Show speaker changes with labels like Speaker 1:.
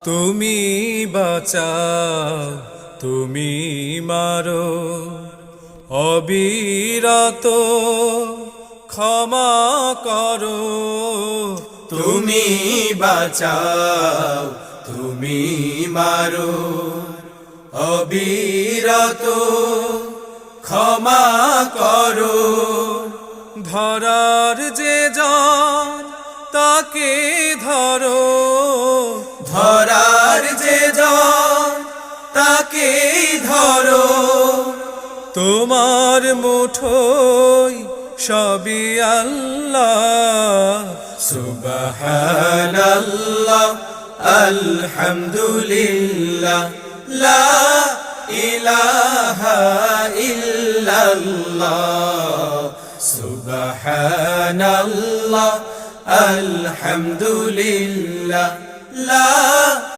Speaker 1: তুমি বাঁচাও, তুমি মারো, অবিরত ক্ষমা করো।
Speaker 2: তুমি বাঁচাও, তুমি মারো, অবিরত ক্ষমা করো।
Speaker 1: ধরার যে জন তাকে ধরো,
Speaker 2: ধরার যে জন তাকে ধরো।
Speaker 1: তোমার মুঠোয় সবই আল্লাহ।
Speaker 2: সুবহানাল্লাহ, আলহামদুলিল্লাহ, লা ইলাহা ইল্লাল্লাহ। সুবহানাল্লাহ, আলহামদুলিল্লাহ, লা